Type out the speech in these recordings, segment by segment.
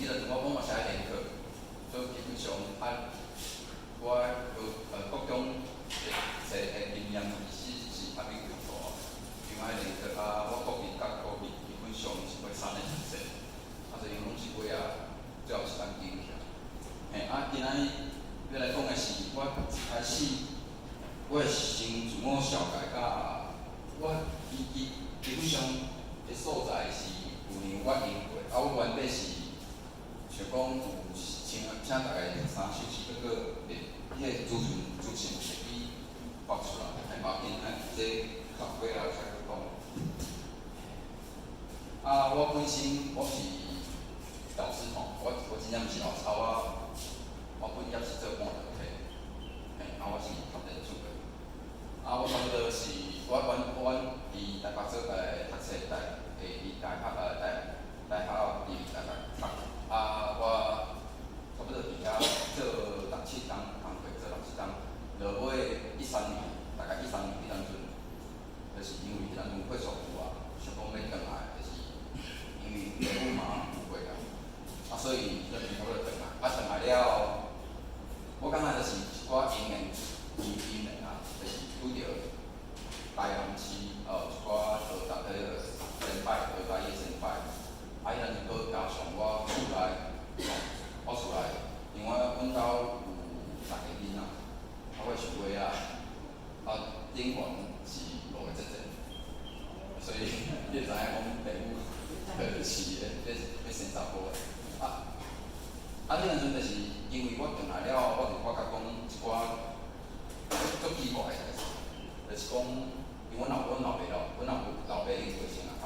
即个我嘛是爱练课，所以基本上我各种诶经验是较比较多，因为爱练课我个人甲个人基本上是要3个熟悉，所以拢是尾最后是咱记起。今仔日要来讲的是我一开始，我的先自我小解甲我基本上个所在是旧年我经过，我原本是想讲有请大家3首诗搁迄个主持会去发出来，无要紧，这较过来再去讲。我本身我是老师吼，我真正毋是老师，我本业是做半导体，我是读电子的。我差不多是阮伫台北做读册，伫大学伫台北读。我差不多伫遐做17工，工课做17工，落尾13年，大概13年迄当阵，就是因为迄当阵过束久想讲要转来，就是因为父母嘛有过所以迄当阵差不多转来。转来了，我感觉就是一寡因缘就是拄着台南市一寡先辈，学台的先辈，迄当阵搁加上我厝内，因为阮兜有6个囡仔，我是尾顶悬是5个姐姐，所以你会知影讲父母就是要生查甫的。迄当阵就是因为我转来了，我就发觉讲一寡足奇怪的代志，就是讲，因为阮老爸因过身阮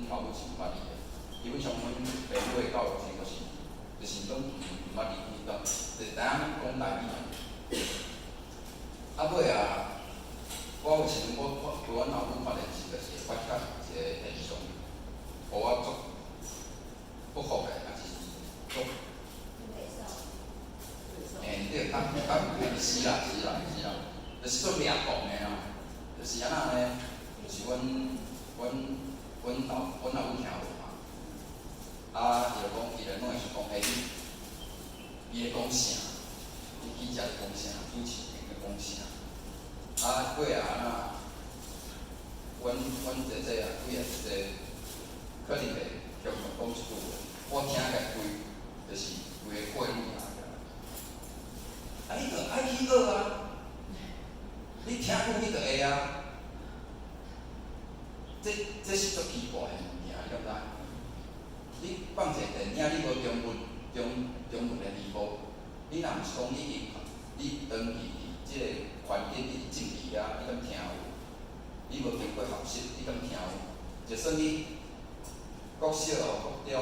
老母是毋捌离的，基本上阮父母的教育就是拢毋捌离去，就是知影讲台语。尾我有时阵我对阮老母发现就是会发觉一个现象，互我足不服的，也是足。对，是啦，就是足掠狂的就是安那呢？就是阮老母听话嘛，伊就拢会想讲，伊咧讲啥？伊记者咧讲啥？主持人咧讲啥？尾安那？阮姐姐几个姐姐，可能会常常讲一句话，我听起就是规个过瘾你就爱去学你听久你就会这是足奇怪的物件，你敢知？你放一个电影，你无中文的字幕，你若毋是讲你长期伫即个环境，你政治你敢听有？你无经过学习，你敢听有？就算你国小、国中、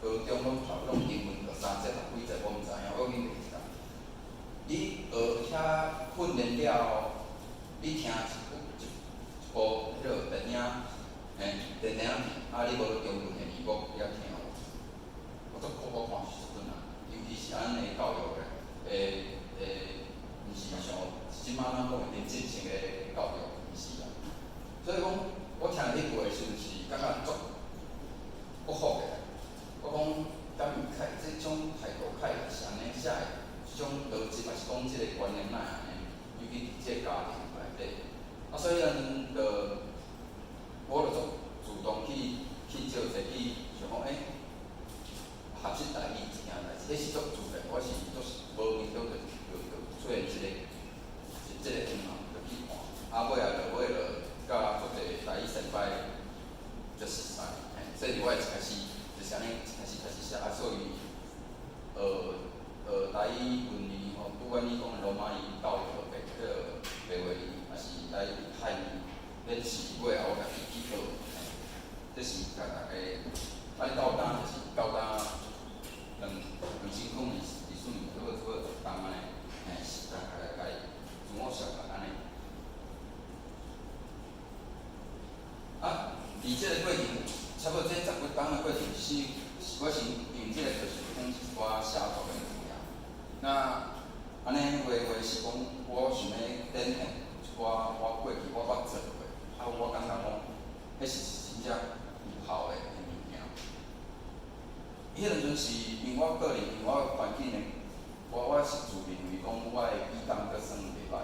高中拢差不多英文就3节、10几节，我毋知影，我永远袂记得。你遐训练了，你听一部迄个电影片，你无中文的字幕，你敢听有？我看是真啊，尤其是咱的教育毋是像即摆咱讲的连进性的教育，毋是啦。所以讲，我听迄句的时阵是感觉足不服的。我讲，敢有这种态度是安尼写的？即种逻辑也是讲即个观念安尼，尤其伫即个家庭内底。所以咱我就主动去招者去想讲，学习台语一件代志，迄是足自然，我是足无面中就出现即个情况，就去看。尾落尾甲足侪台语先辈就熟识，所以我一开始就是安尼开始写，所以台语文理不管你讲罗马语、道语、白话语，还是台语、汉语，免试尾我家己去学，这是甲大家，你到当就是到当2辛苦2顺，做当安尼，是大家自我小解安尼。伫即个过程，差不多这10几工的过程我先用即个就是讲一寡写作的物件。那安尼是讲，我想要展现一寡我过去我捌做过，我感觉讲，迄是真正有效的物件。迄阵阵是因为我个人，因为我环境的，我是自认为讲我的语感阁算袂歹，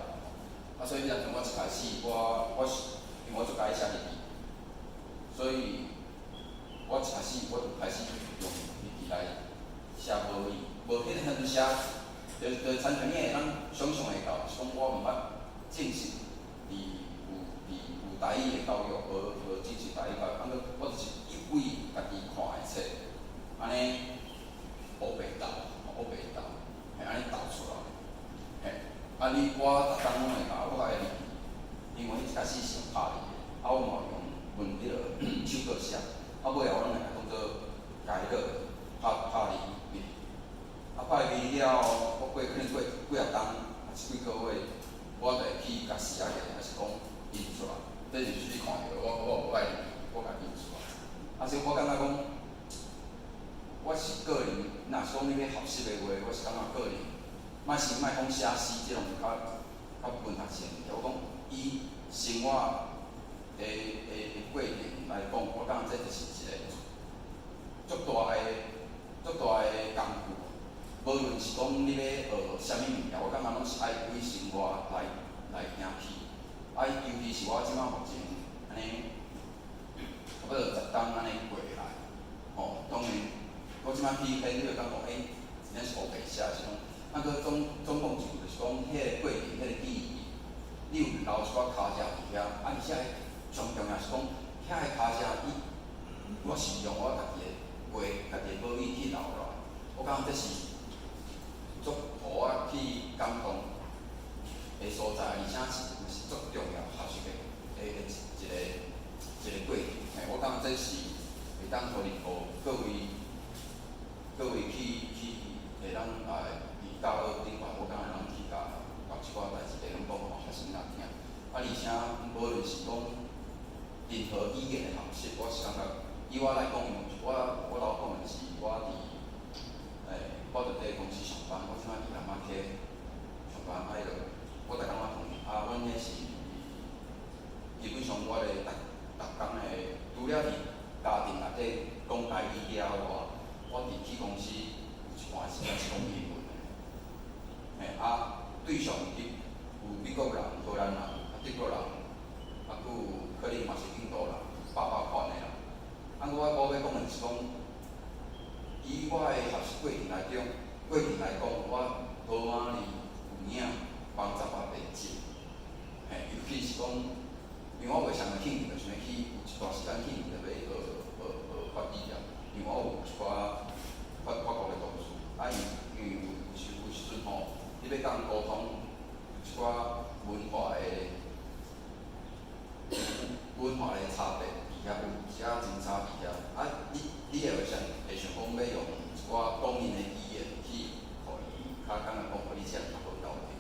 所以迄阵阵我一开始我是因为我做家己写日记，所以我一开始我就开始用日记来写母语，无迄阵阵写，就参像你会当想象会到，是讲我毋捌正式有台语的教育，无正式台语教育，我就是一位家己看的册。安尼黑白豆，嘿，安尼豆出来，嘿，我逐工拢会甲我的日记，因为迄一开始是用拍字的，我嘛用迄个手稿写，尾后我拢会当做甲迄个拍字记，拍字了，我可能过几啊冬，还是几个月，我就会去甲写起来，还是讲印出来，这就是你看到我有爱日记，我甲印出来，所以我感觉讲。我是个人，若是讲你要学习的话，我是感觉个人，莫讲写诗这种较文学性的，我讲以生活的过程来讲，我感觉这就是一个足大的工具。无论是讲你要学啥物物件，我感觉拢是爱为生活来行去。尤其是我即摆目前安尼，差不多10冬安尼过来，当然。我即摆去你就感觉真正是黑白写，是讲，搁总共就是讲，迄个过程，迄个记忆，你有留一寡卡车伫遐，而且上重要是讲，遐个卡车我是用我家己的话，家己的母语去留落来，我感觉这是足互我去感动的所在，而且是足重要学习的一个过程。我感觉这是会当互各位去会当伫教学顶悬，我感觉人去甲一寡代志，会当讲互学生人听。而且无论是讲任何语言的学习，我是感觉以我来讲，我老讲的是我伫保特地公司上班，我即摆伫南马溪上班，我逐工仔问，阮迄是基本上我咧逐工的，除了伫家庭内底讲台语了外，我伫去公司有一段时间是讲英文的，对象有美国人、荷兰人、德国人，佫有可能嘛是印度人、爸款的人。我要讲的是讲，以我的学习过程来讲，我多妈哩有影帮助我变质，尤其是讲，因为我袂啥物兴趣，就想要去有一段时间兴趣就要学法语啊，因为我有一寡法国的同事，因为有时阵你要讲沟通一寡文化的差别，伫遐有遮真差别遐。你会想讲要用一寡动人的语言去，互伊较感觉讲，互你这样较好交流。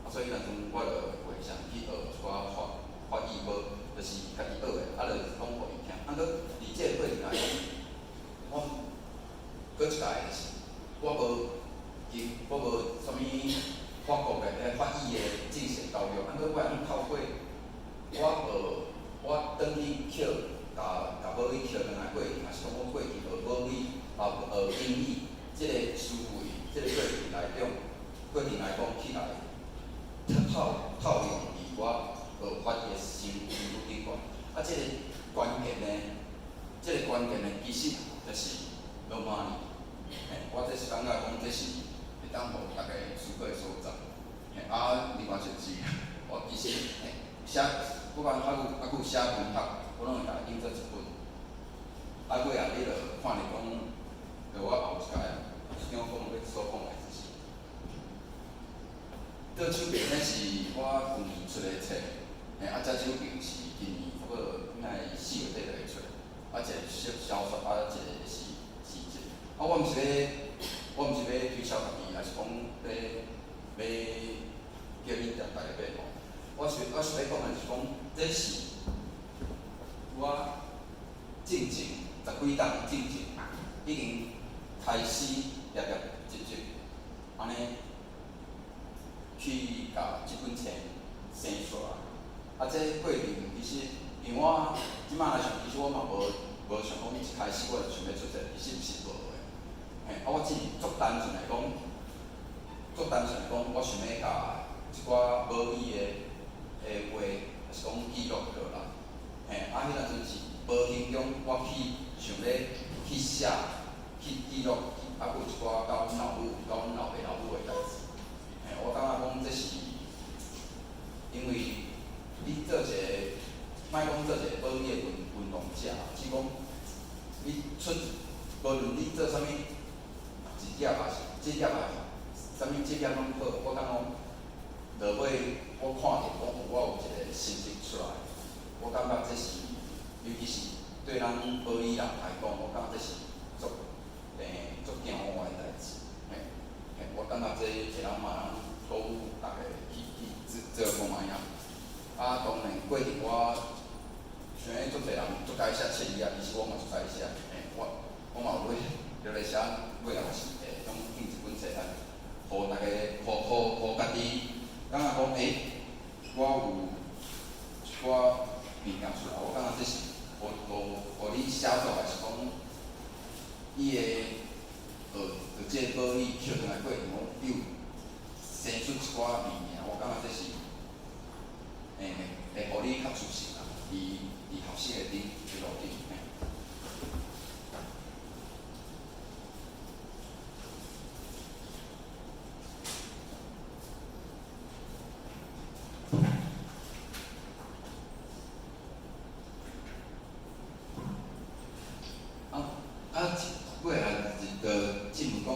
所以当阵我就会想去学一寡法语，就是家己学的，就是讲互伊听。搁伫这个过程内底，搁一个就是，我无啥物法国的法语的正式教育，搁我会通透过我转去捡母语捡转来过程，也是讲我过去学母语，学英语，这个思维，这个过程来讲起来，套用伫我学法语的身躯顶悬。这个关键呢，其实就是罗马尼。我这是感觉讲，这是会当互大家思考的所在。另外就是我其实写，不管还有写文学，我拢会甲印做一本。尾仔你著看着讲，我后一届是讲要所讲的就是，这手边呢是我去年出的册，这手边是今年差不多应该4月底就会出，一个是小说，一个是诗集。我毋是要推销家己，还是讲要叫你大家买吼。我是要讲的是讲，这是我进前10几档进前已经开始粒安尼去甲这本册生出来。这过程其实，因为我即摆来想，其实我嘛无想讲一开始我就想要出册，其实毋是无的。我只是足单纯来讲，我想要甲一寡母语的话，就是讲记录落来。迄阵阵是无形中我去想要去写、去记录，还有一寡甲阮老母、甲阮老爸老母的代志。我感觉讲这是因为你做一个，莫讲做一个母语的运动者，只讲你出，无论你做啥物，一业也是，职业也是，啥物职业拢好，我感觉落尾我看着讲我有一个成绩出来，我感觉这是，尤其是对咱母语人来讲，我感觉这是足惊我的代志。我感觉这会当嘛通鼓舞大家去做看卖啊。当然过程我想要足侪人足解写册字啊，其实我嘛足解写，我嘛有落来写，尾也是种印一本册来，互大家，互家己感觉讲我有一寡物件出来，我感觉这是互你写作还是讲伊个学即个母语捡上来过程，你有生出一寡物件，我感觉这是会互你较自信啦，伫学习的路顶。尾来就进入讲，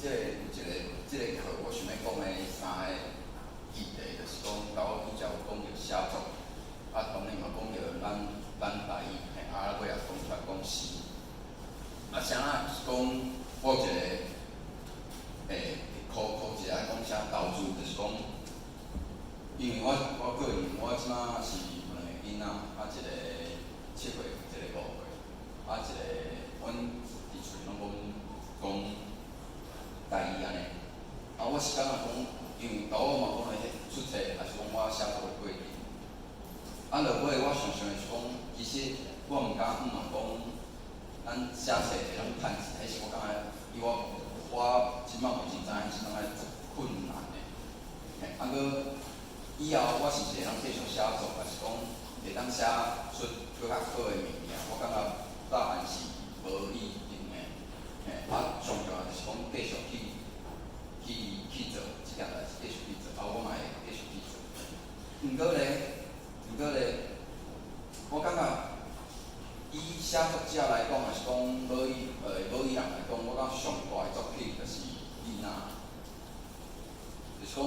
即个课，我想要讲的三个议题，就是讲，甲我拄则有讲着写作，当然嘛讲着咱台语，尾也讲出来讲诗。啥就是讲，我有一个考一下讲啥投资，就是讲，因为我个人，我即马是两个囡仔，一个7岁，一个5岁，一个阮伫厝拢讲台语安尼。我是感觉讲，因为甲我嘛讲咧出册，也是讲我写作的过程。落尾我想的是讲，其实我毋嘛讲，咱写册会当趁钱，迄是我感觉，以我即摆目前知影是感觉足困难的。搁以后我是会当继续写作，还是讲会当写出搁较好的物件？我感觉答案是无一定的。上重要就是讲继续去做即件代志，继续去做，我嘛会继续去做。毋过咧，我感觉以写作者来讲，还是讲母语人来讲，我感觉上大的作品就是囡仔，就是讲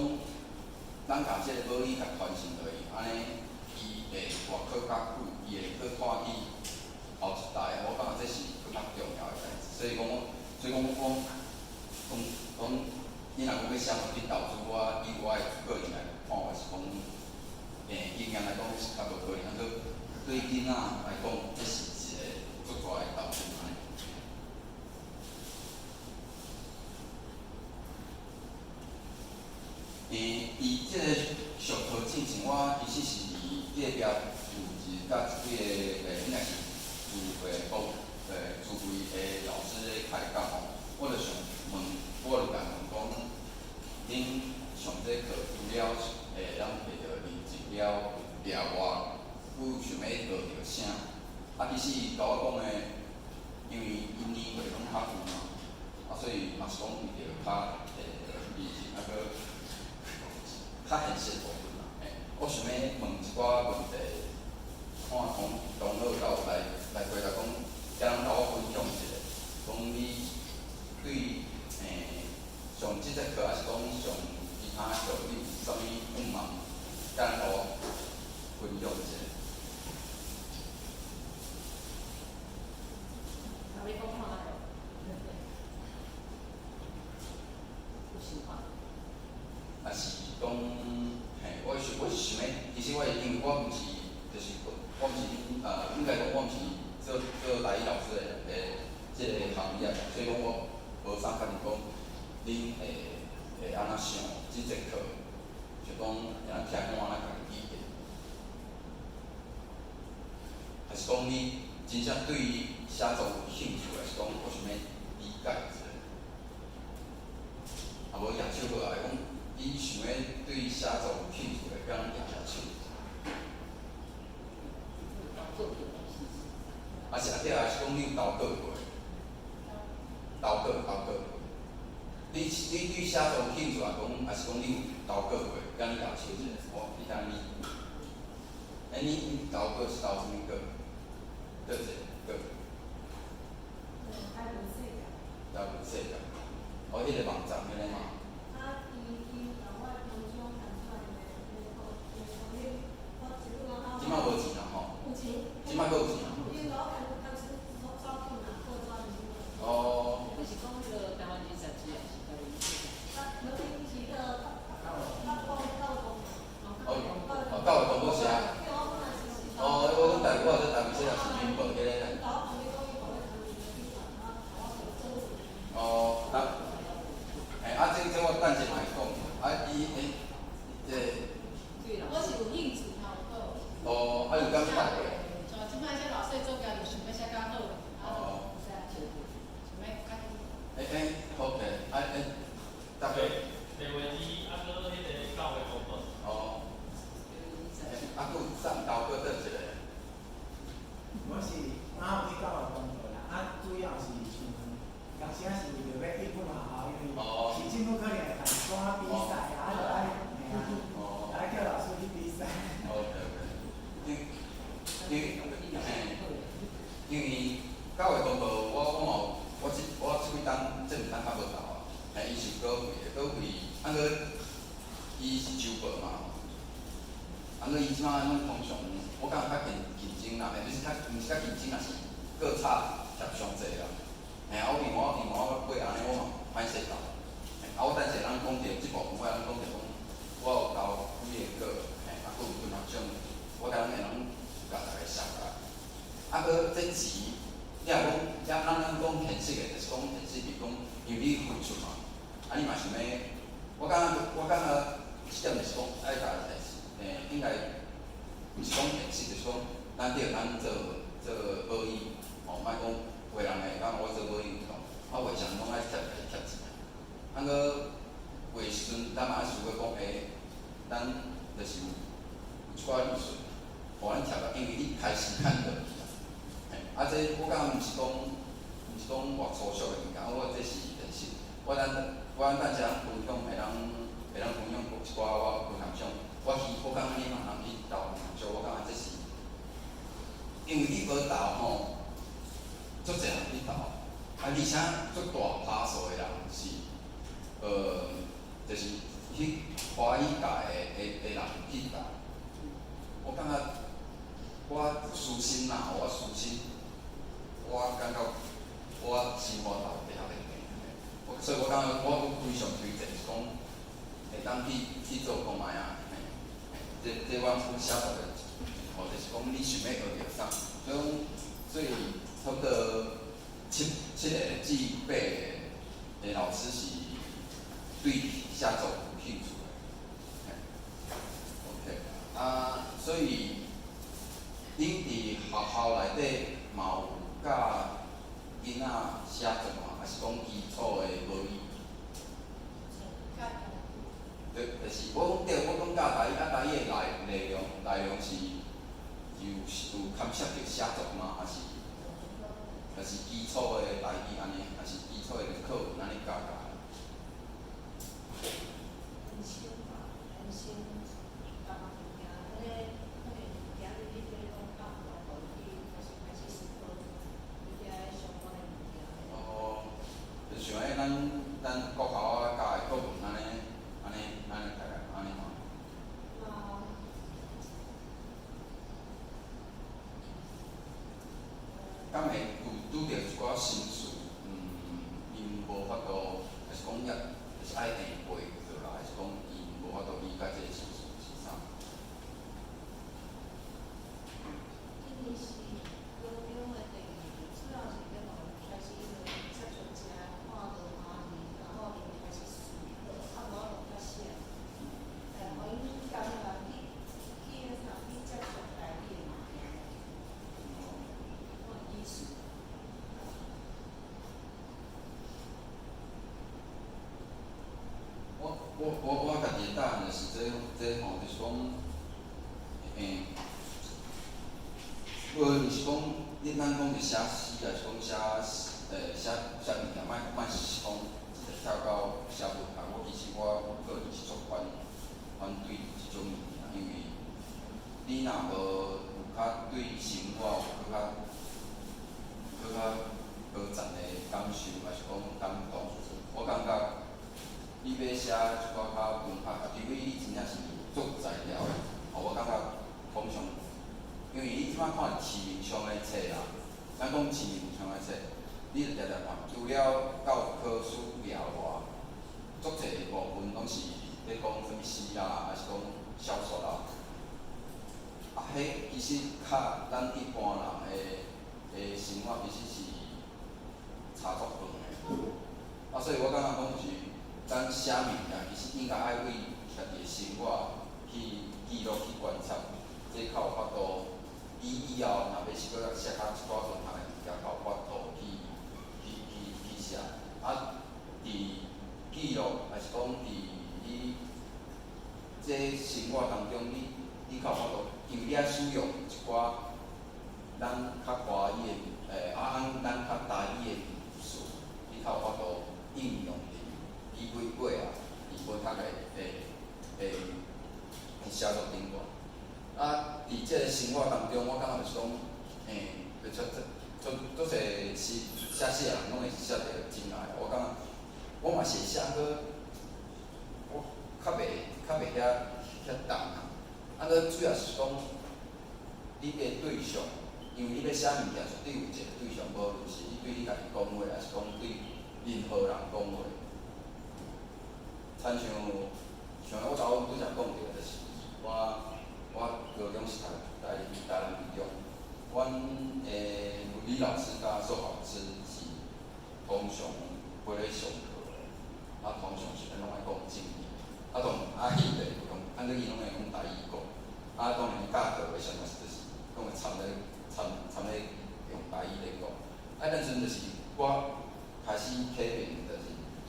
咱甲即个母语甲传承落去，安尼伊会活靠较久，伊会去看去后一代，我感觉这是更较重要的代志。所以讲我你若讲要写作品投资，以我的个人来看，我是讲，经验来讲是较无可能。对囡仔来讲，这是一个足大的投资安尼。伊即个上课进程，我其实是伫隔壁负责甲一个应该是自费的老师咧开讲吼，我就想问，我就甲问讲，恁上这课除了咱摕着认证了外，有想要学着啥？其实伊甲我讲的，因为因年岁拢较悬嘛，所以嘛是讲为着较理性，搁较现实部分啦。我想要问一寡问题，看同学到来回答讲，才能甲我分享一下，讲你对上即节课，还是讲上其他课，你有啥物愿望，才能甲我分享一下？你讲看哪个？不喜欢。是讲，我是想要，其实因为我毋是，就是我毋是应该讲我毋是做台语老师的即个行业，所以讲我无啥确定讲恁会安怎想即节课，就讲会当听讲安怎家己理解，还是讲你真正对于写作有兴趣，还是讲我想要理解一下？对写作有兴趣的，敢举下手。作品的事情。啊是啊，对啊，是讲你有投稿过，投稿。你对写作有兴趣啊？讲，还是讲你有投稿过？敢你举手一下，你当你，你投稿是投什么稿？对一个稿。还有世界。投世界。哦，迄个网站迄个嘛。我从中看出来的即摆无钱啦吼。有钱。即摆阁有钱啊。因为我看是招聘啊，或招人。哦。就是讲迄个台湾第三季啊，是台湾第四季。那是一个到会公布写。哦，我讲台，我在台北市也是民报迄个。哦，这我等下来讲。我是有兴趣头好。哦，有感觉的。像即摆些老岁做家己想要写较好，哦。想要较。好嘅，大概。地位机，啊，搁迄个教会公报。哦。佫有上投过倒一个。我是有去教会工作啦，主要是像当时是为着要应付学校，因为是政府可能会办歌比赛啊，就爱爱叫老师去比赛。因为教会工作，我即几档这两档较无投啊，伊是搁为，伊是周报嘛，伊即摆拢通常，我感觉较竞争啦，毋是较竞争，也是各差摄上济啦。因为我买安尼，我嘛歹势投。我等下咱讲着即部分，咱讲着讲，我有投几个个，佫有分学种，我甲咱会拢甲大家写下。佫这钱，你若讲，咱讲现实的，就是讲现实，就是讲，因为你付出嘛，你嘛想要，我感觉即点就是讲，爱甲应该，毋是讲现实，就是讲，咱做保险，莫讲有人会讲我做保险有错，我为啥拢爱贴钱？佫画时阵，咱嘛爱想要讲，咱就是有一寡利润，互咱贴落，因为你开始趁落去啦。这我感觉毋是讲偌粗俗的物件，这是现实。我等下分享会当分享一寡我分享上，我感觉你嘛通去投分享，我感觉这是，因为你无投吼，足侪人去投，而且足大趴数的人是。就是去欢喜界的人去投，我感觉我私心啦，我私心，我感觉我生活投袂晓个，所以我感觉我非常推荐，是讲会当去做看卖啊，这我写作的，就是讲你想要学着啥，所以差不多7个至8个老师是。对写作有兴趣的，OK，所以恁伫学校内底嘛有教囡仔写作嘛，还是讲基础的母语？就是我讲教台语，台语的内容是有牵涉着写作嘛，还是基础的台语安尼，还是基础的课文安尼教？就像咱国校教的课文安尼大概安尼嘛。敢会拄着一寡心事，因无法度，还是讲就是爱硬背落来，还是讲伊无法度理解这个心事是啥？我家己的答案就是这吼就是讲，无就是讲，咱讲是写诗，还是讲写物件，莫是讲跳到写文学。其实我个人是足反对即种物件，因为你若无有较对生活有较无赞的感受，还是讲感动，我感觉你要写一寡较文学，除非你真正是做材料的，我感觉通常，因为你即摆看市面上的册啦，咱讲市面上的册，你就常常看，除了教科书以外，足侪部分拢是咧讲什物诗啊，还是讲小说啊。迄其实较咱一般人的生活其实是差足远的。所以我感觉讲就是，咱写物件其实应该爱为家己的生活去记录、去观察，这较有法度。以后若要是搁写较一寡文学的物件，较有法度去写。伫记录还是讲伫你这生活当中，你较有法度，因为你爱使用一寡咱较华语的咱较台语的字词，你较有法度应用伫你尾啊，伫文学的写作顶端。伫这个生活当中，我感觉就是讲，足侪写人拢会写着真爱。我感觉我嘛是会写个，我较袂遐重啊。主要是讲你的对象，因为你要写物件，绝对有一个对象，无论是你对你家己讲话，还是讲对任何人讲话。亲像我昨拄则讲着，就是我高中是读台南高中，阮物理老师甲数学老师是通常陪咧上课的，通常是拢爱讲正语，伊袂用，伊拢会用台语讲，当然教课的上老师就是拢会掺咧用台语咧讲，那阵就是我开始启蒙，就是对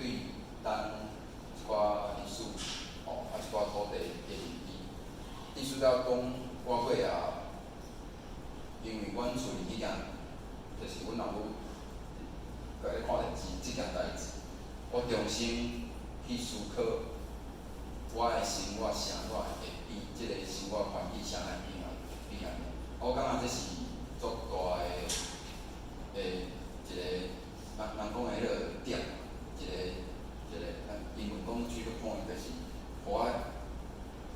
咱一寡历史，一寡土地的认知。意思了讲，我尾啊，因为阮厝离迄件，就是阮老母在咧看电视即件代志，我重新去思考我的生活啥我会比即个生活环境啥来变啊。我感觉这是足大的一个，人讲的迄个点，一个，英文讲举个 point， 就是互我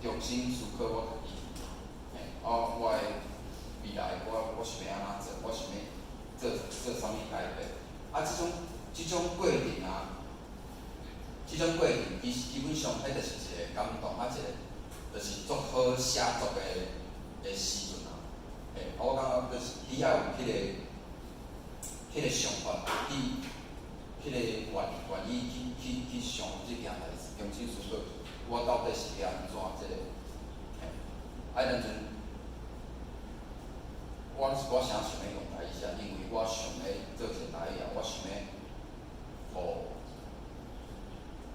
重新思考我家己，我的未来我想要安怎做，我想要做啥物改变。即种过程基本上迄就是一个感动，一个就是足好写作的时阵啊。我感觉就是你爱有迄个想法，迄个愿意去想即件代志，重新思考我到底是要安怎即个。当阵我啥想要用台语写，因为我想要做一个台语我想要互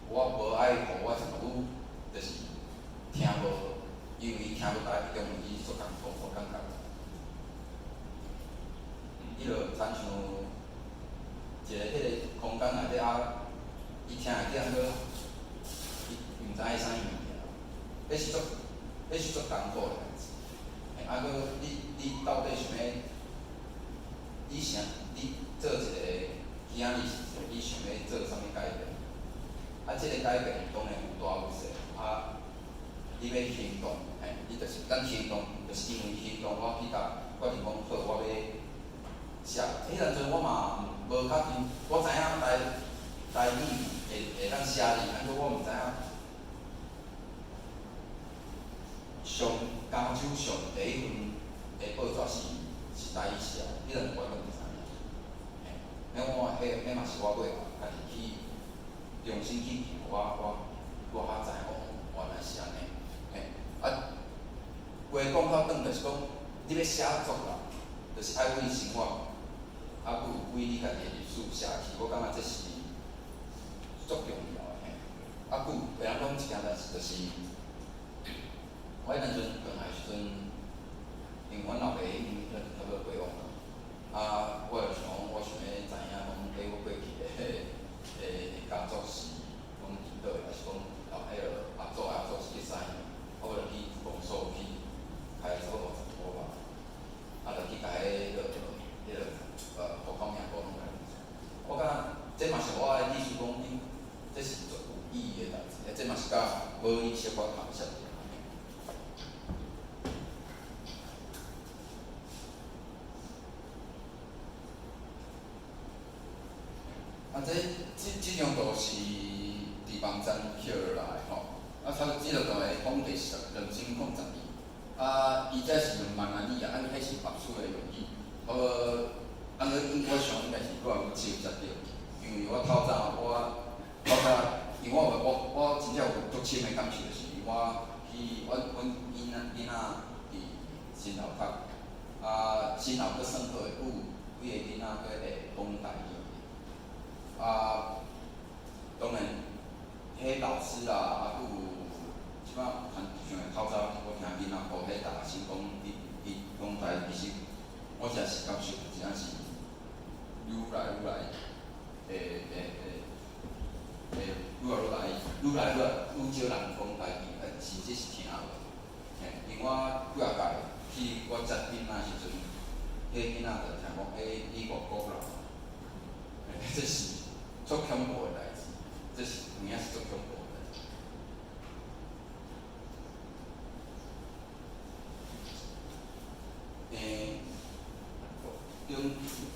我无爱互我一老母，就是听无，因为伊听无台语中文，伊足艰苦，我感觉。伊就亲像一个迄个空间内底伊听会见个，伊毋知影啥物物件，迄是足艰苦的代志。搁你到底想要，你做一个囝仔时阵，你想要做啥物改变？即个改变当然有大有小，你要行动，你就是咱行动，就是因为行动，我去甲决定讲好，我要写。迄阵阵我嘛无较真，我知影台语会当写字，过我毋知影加州上第一份的报纸是台语写，迄阵我都毋知影。迄嘛是我尾家己去重新去记，我较知影原来是安尼。话讲较短，就是讲你要写作啦，就是爱为生活，搁有为你家己的历史写起。我感觉这是足重要的。搁有，别人讲一件代志，就是我迄阵转来时阵，因为阮老爸已经差不多过往啦，啊，我就想讲，我想要知影讲，我过去工作是讲伫倒位，还是讲迄个合作是去啥样？我就去公所去开差不多50箍吧，啊，就去甲户口名簿弄来。我感觉这嘛是我的意思讲，这是足有意义的代志，这嘛是甲无伊小可拍摄。啊，这种都是地方站捡落来吼，啊，差不多这个就会讲2002年，啊，伊这是2万元里啊，迄是合署的用语，我想应该是我有接触到，因为我透早，因为我真正有足深的感受，就是阮囡仔伫新楼读，啊，新楼阁算好的，有几个囡仔阁会讲台语。啊，当然，迄老师啊，有即摆像透早我听囡仔讲，迄大学生讲，伊讲台语，其实我真是感受，真正是愈来愈少人讲台语，甚至是听无。因为我几啊届去我接囡仔时阵，迄囡仔就听讲，你外国人，这是。足恐怖的代志，这是有影是足恐怖的代志。中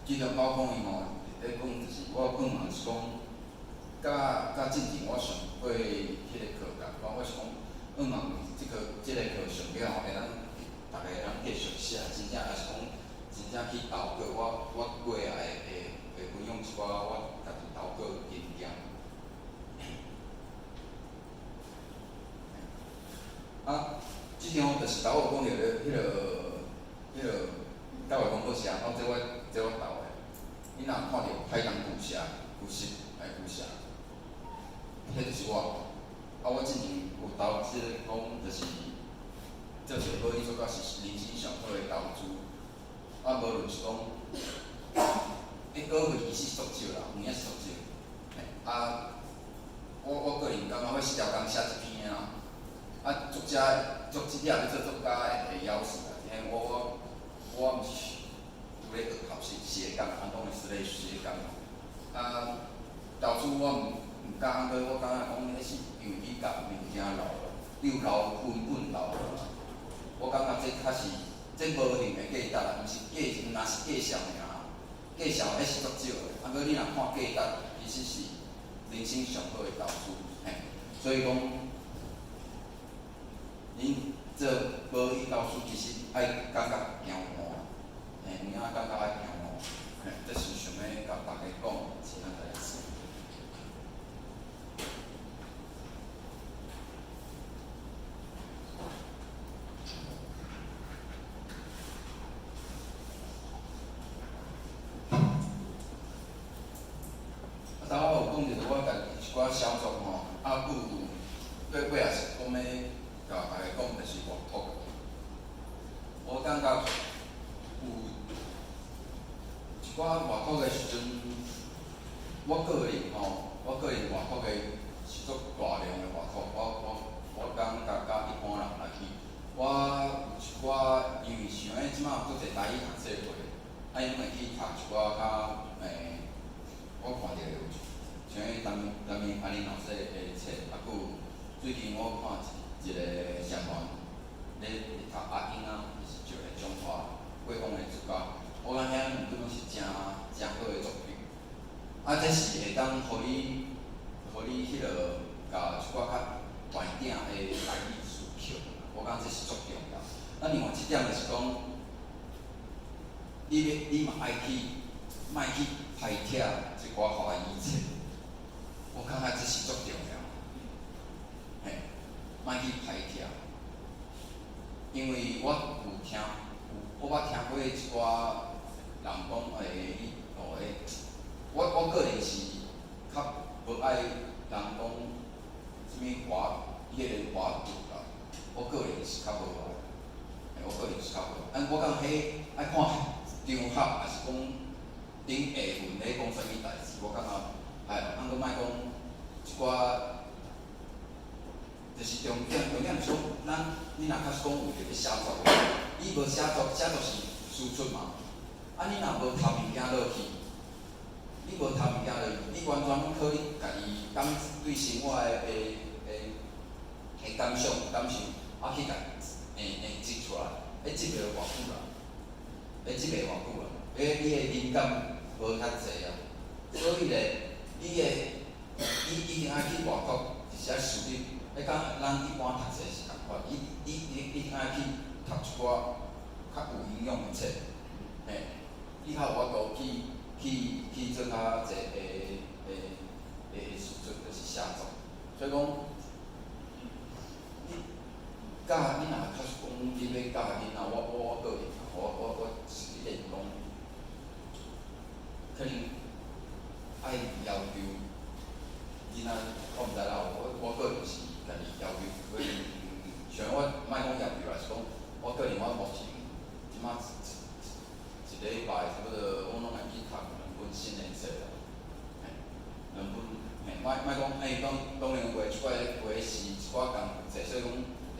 这种包讲伊吼，咧讲就是我讲嘛是讲，甲之前我上过迄个课我是讲，这个课上了会当大家会当继续写，真正也是讲。真正去投稿，我过来会分享一寡我家己投稿的经验。啊，即张就是甲我讲着迄个教育公报社，这我投的。你若看着海洋故社，故事，迄就是我。啊，我之前有投即个讲，就是无伊说甲是人生上好的投资。啊，无论是讲，个月其实足少啦，有影是足少。啊，我个人感觉我4条工写一篇的啦。啊，作者要做作家会枵死啦，因为我毋是有咧学写工，当然是咧写工。啊，投资我毋敢讲，我感觉讲迄是因为你甲物件留了，你有留本留了，我感觉这较是。这无形的价值啦，毋是若是价值尔，价值迄是足少的。啊，搁你若看价值，其实是人生上好的投资。所以讲，恁做无去投资，其实爱感觉行路，有影感觉爱行路。这是想要甲大家讲是安代志。我有讲着我家己一寡小作吼，啊，尾也是讲要甲大家讲，就是外国。我感觉有一寡外国的时阵，我个人外国的是足大量的外国，我感觉甲一般人来比，我有一寡因为想要即马做者台语读册会，啊，因为去读一寡较我看着有像迄当面安尼老师的册，啊，佮有最近我看一个社团咧读阿英啊，是一个中华过往的作家，我感觉遐两本拢是真好的作品。啊，这是会当互你迄个甲一寡较悬顶的台语词曲，我感觉这是足重要。啊，另外一点就是讲，你嘛爱去，莫去排斥一寡华语册，我感觉这是足重要。莫去排斥，因为我捌听过一寡人讲伊我个人是较无爱人讲什物伊迄个画图啦，我个人是较无爱，我个人是较无爱。我讲迄爱看场合，还是讲顶下文咧讲啥物代志，我感觉搁莫讲一寡，就是重点是讲，你若假使讲为着要写作，你无写作是输出嘛。你若无读物件落去，你无读物件落去，你完全靠你家己对生活的感受，去甲集出来，集袂偌久啦，集袂偌久啦，你的灵感无较济啊，所以咧，你一定爱去外国，是爱受你，讲咱一般读册是共款，你一定爱去读一寡较有营养的册，你较有法度去做较济输出，就是写作，所以讲。你若假使讲你要教囡仔，我个人我是建议讲，可能爱要求囡仔，我毋知啦，我个人是家己要求，可能像我莫讲要求啦，是讲我个人我目前即马一礼拜差不多我拢会去读2本新的册啦，2本，莫讲当然画一寡是一寡工具册，所以讲。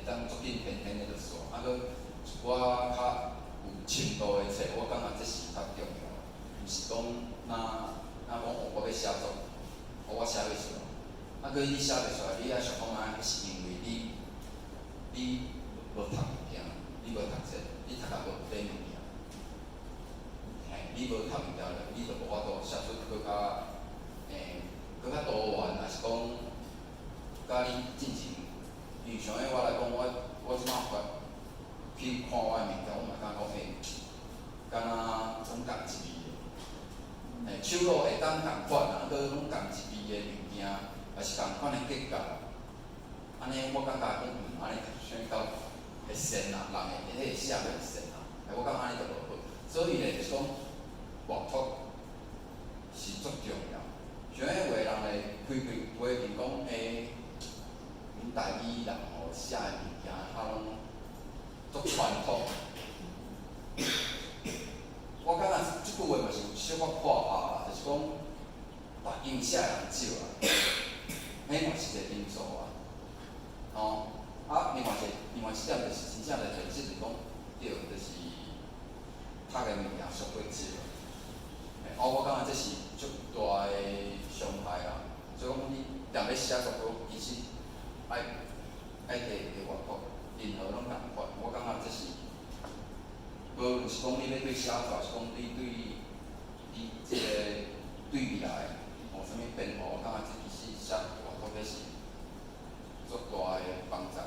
会当足紧天天的就煞，搁一寡较有深度的册，我感觉这是较重要。毋是讲讲我要写作，我写袂出来。搁你写袂出来，你爱想讲是因为你无读物件，你无读册，你读甲无对物件。你无读物件咧，你就无法度写出搁较多元，还是讲甲你进行。因为像我来讲，我即摆去看我的物件，我嘛感觉讲敢若拢共一味的，手路会当共款啊，搁拢共一味的物件，也是共款的结构，安尼我感觉讲安尼像到会神啊，人的迄个写会神啊，我感觉安尼就无好。所以咧，就是讲画图是足重要。像迄有的人咧，批评讲阮台语人吼写的物件，拢足传统。我感觉即句话嘛是有小可破坏啦，就是讲，因为写的人少啦，迄嘛是一个因素啊。另外一点就是真正来讲，就是讲，对，就是读的物件相对少。我感觉这是足大的伤害啦。所以讲，你若要写作，其实爱摕外国，任何拢共款。我感觉这是，无论是讲你要对写作，是讲你即个对未来啥物变化，我感觉这其实写外国迄是足大的帮助。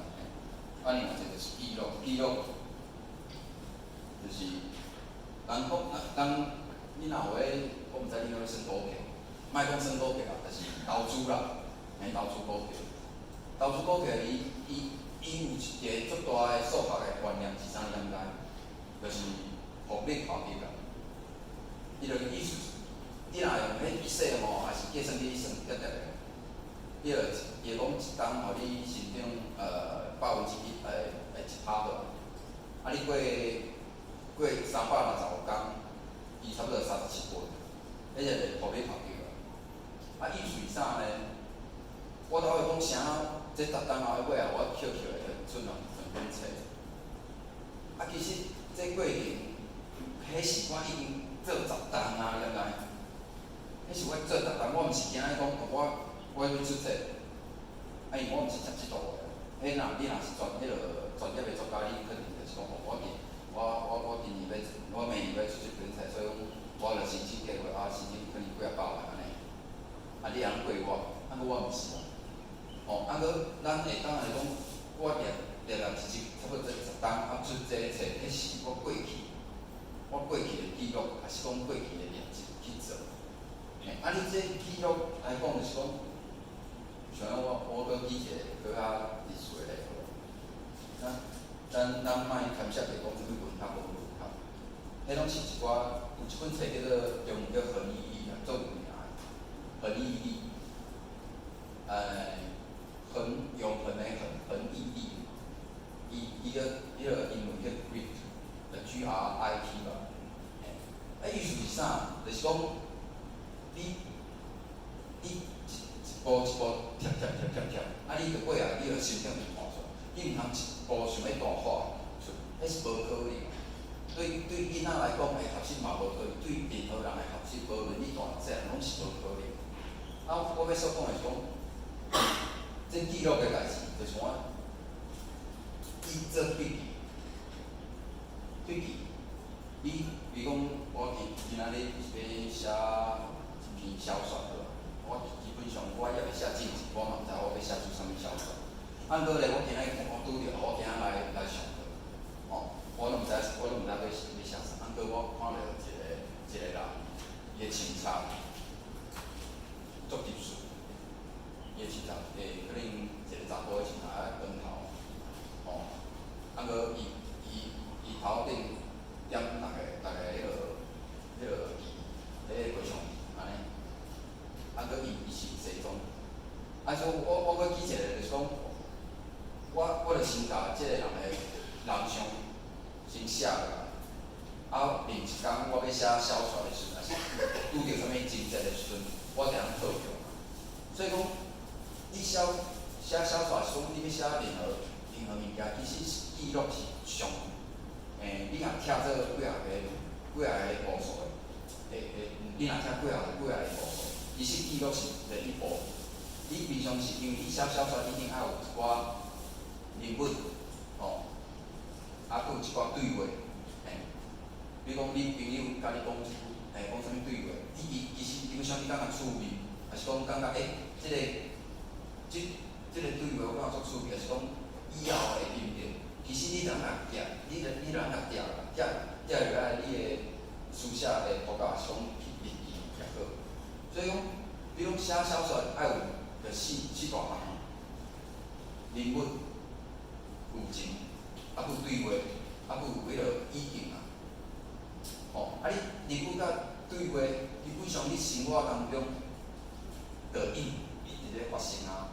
另外一个就是记录，就是你若有咧，我毋知你有咧算股票，莫讲算股票啦，就是投资啦，投资股票。投资股票伊有一个足大的数学的观念是啥？你知？就是复利效益啦。伊就意思，你若用迄笔说吼，还是计算机算得的，伊就讲一档互你成长1%会1%好。你过365天，伊差不多37倍，迄就是复利效益啦。意思是啥呢？我头会讲啥？这10档后尾啊，我捡的就出2本册。其实这过程，迄是我已经做10档啊，了解？迄是我做10档，我毋是惊讲我要出册，因为我毋是食即道的。你若是专业的作家，你肯定就是讲，我今年我明年要出1本册，所以讲我就申请计划申请可能几啊百万安尼。你通过我，我毋是。搁咱会当来讲，我常差不多10档出这个册，迄是我过去的记录，还是讲过去的业绩去做。你这记录来讲，就是讲，像我搁记一个搁较历史的例子。咱莫牵涉着讲什物文学无文学，迄拢是一寡有一本册叫做中文叫何意义啊，做有名的何意义。一步贴，啊，你着过来，你着心中就看出来，你毋通一步想要大化出，迄是无可能。对囡仔来讲，会学习嘛无可能；对任何人来学习，无论你大细汉，拢是无可能。啊，我要所讲的是讲，这记录的代志，就是我以做笔记，你比如讲，我今仔日要写一篇小说好，我基本上我也会写正字，我嘛毋知我要写出啥物小说。啊，过咧，我今仔日我拄着，我今仔来上课，哦，我拢毋知要写啥。啊，过我看到一个人，伊的穿插足入顺，伊的穿插可能一个查甫的穿插光头，哦，啊，过伊头顶点逐个迄个画像安尼，啊，过伊是西装，啊，所以我搁记一个就是讲，我着先甲即个人的人相先写落来，啊，另一天我要写小说的时阵，是拄着啥物情节的时阵，我会晓套用。所以讲，你写小说是讲你要写任何物件，其实是记录是上，你若拆做几啊个步数的，你若拆几啊个步数，其实记录是第一步。你平常是因为你写小说一定要有一寡人物，哦，啊，佮有一寡对话，比如讲你朋友甲你讲讲啥物对话，其实基本上你感觉趣味，还是讲感觉即个对话我感觉足趣味，还是讲以后会用着。其实你人若夹，你人若夹落来，你的书写的图稿是讲日记较好。所以讲，比如写小说爱有着四大项，人物、剧情，啊，佮对话，啊，佮有迄个意境啊。哦，啊，你人物甲对话，基本上你生活当中着一直咧发生啊。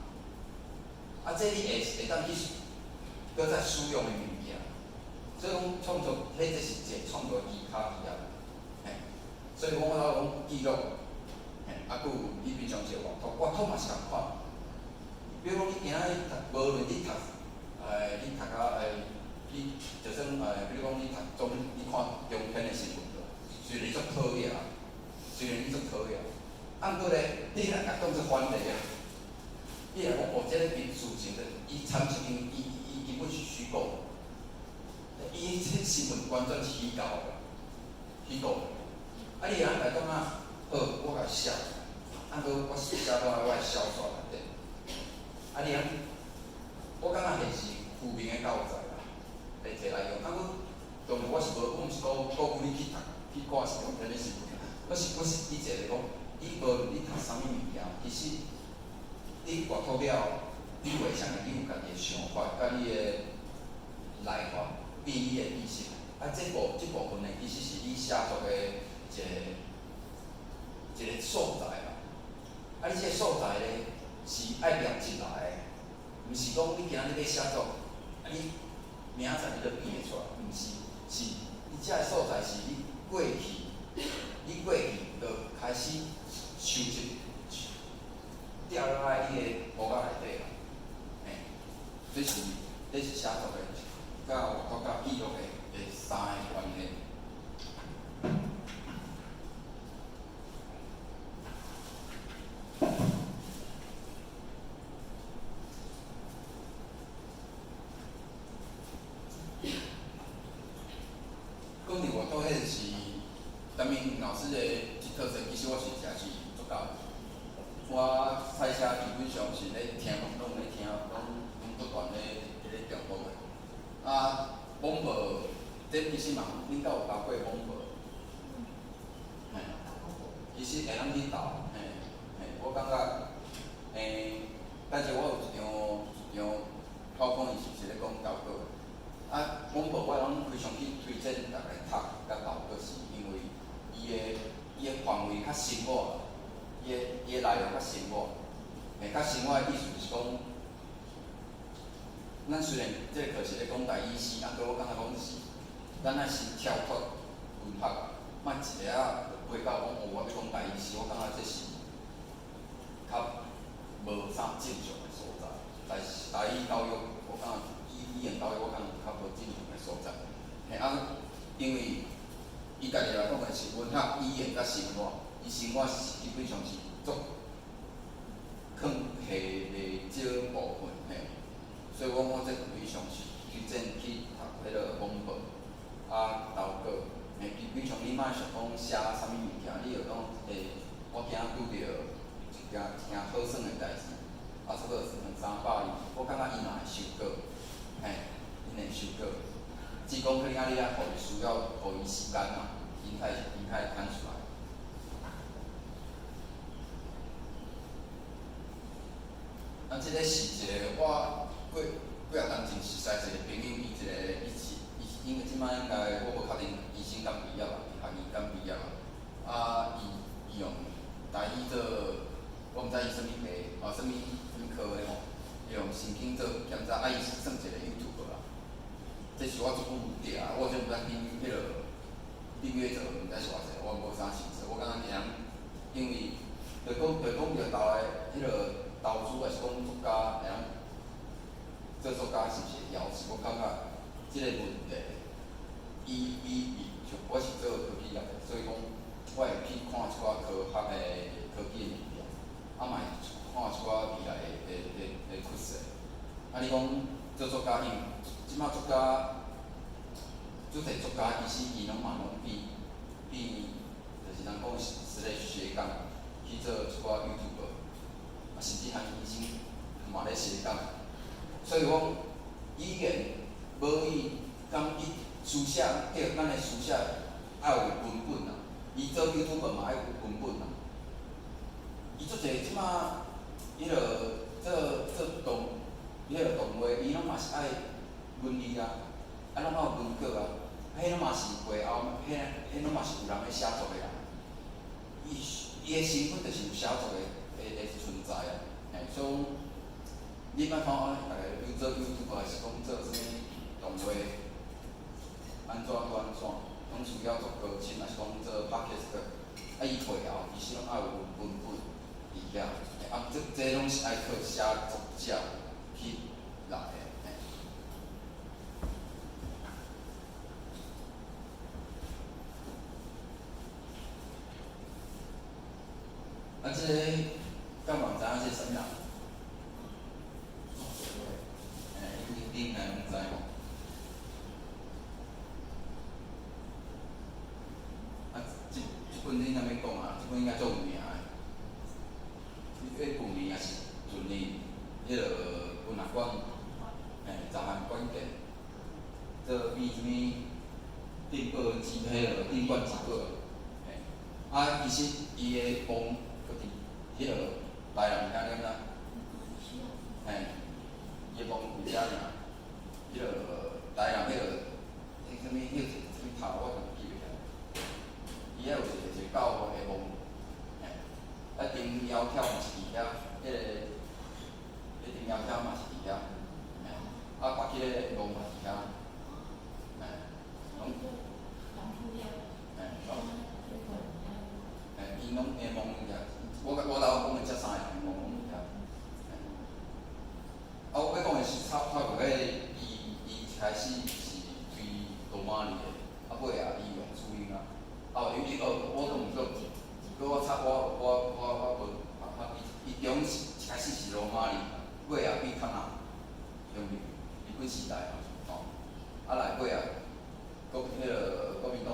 啊，这你会当去搁再使用的物件，所以讲创作，这是一个创作技巧一样，所以讲我讲记录，啊，佮有你平常一个画图嘛是共款。比如讲你今仔日无论你读，你读到你就算比如讲你读你看中篇的新闻了，虽然你足讨厌，啊，毋过咧，你若甲当作反例啊。你若讲哦，这个事情的，伊参是因伊本是虚构的，伊这新闻完全是虚构的。啊，你若来讲啊，好，我甲写，啊，过我写到我的小说内底，啊，你我感觉迄是负面的教材啦，会摕来用。啊，当然我是鼓舞你去看是中篇的新闻，我是理解着讲，你无论你读啥物物件，其实。你阅读了，你袂啥会你有家己的想法，甲你的来法，变你的意识。啊，这部分呢，其实是你写作的一个素材啦。啊，你这个素材呢，是爱录进来的，毋是讲你今仔日要写作，啊你明仔载你就变出来，毋是，是你这个素材是你过去就开始收集。掉落来伊个图稿内底啦，这是写作的，甲画图甲记录的三个关系。讲到画图，迄是陈明老师的课程，其实我是真是足够。我赛车基本上是咧听，拢咧听，拢不断咧重复的。啊，网络这其实嘛，恁敢有交过网络？其实会当去斗，我感觉，但是我有一张考讲伊是咧讲交过。啊，网络我拢非常去推荐大家读甲斗过，是因为伊的范围较深活。伊的内容较生活，较生活的意思是讲，咱虽然这个课是咧讲台语诗，啊，过我感觉讲是，咱爱先跳脱文学，莫一下就飞到讲哦，我要讲台语诗，我感觉这是伊生活基本上是足放下袂少部分嘿，所以我这非常是推荐去读迄个网报投稿，基本上你莫想讲写啥物物件，你就讲我今仔拄着一件好耍的代志，差不多200-300字，我感觉伊嘛会收稿，因会收稿，只讲可能你互伊需要，互伊时间嘛，因才会摊出来。即个是一个我几啊当前熟悉一个朋友，伊应该即摆应该我无确定医生敢毕业啦，学医敢毕业啦。伊用台语做，我毋知伊啥物系，啥物科的吼，伊用神经做检查，伊是算一个 YouTube 啦。这是我做久有听，我真毋知去迄个订阅者毋知是偌济，我无啥清楚。我感觉因为着讲着投的迄个投资，还是讲作家，做作家是毋是会枵死？我感觉即个问题，我是做科技业的，所以讲我会去看出科学的科技的物件，嘛会看出未来的趋势。你讲做作家，即摆作家，做侪作家，其实伊拢比，就是人讲实咧斜杠去做一寡 YouTube， 甚至含医生嘛咧斜杠。所以讲语言母语，敢伊书写对咱的书写爱有文本啦，伊做 YouTube 嘛爱有文本啦。伊做者即摆做动画，伊拢嘛是爱文字啊，拢爱有文稿啊，迄拢嘛是背后，迄拢嘛是有人咧写作的人。伊的身份就是有写作的存在啊，所以你莫看大家做 YouTube 还是讲做啥物动画，安怎，拢需要做高深，还是讲做 Podcast， 伊背后其实拢爱有文本伫遐，这拢是爱靠写作者去来的。这个敢有人知影这是啥物人？你应该拢知吼。这本你若要讲啊，这本应该足有名的。迄旧名也是纯哩，迄个文学馆，杂项馆店，做变啥物定报纸，迄个定冠之报。其实伊的网搁伫迄个台南遐了啦，伊的网有遐尔，迄个台南迄个啥物头我就记袂起来。伊遐有一个教学的网，顶窈窕嘛是伫遐，迄顶窈窕嘛是伫遐，别个网嘛伫遐，因拢会网物件，我老讲的遮3个网物件。我要讲的是透过伊开始是对罗马尼的，尾伊用注音啊。因为我讲我伊中一开始是罗马尼，尾变较难用日本时代嘛，来尾迄个国民党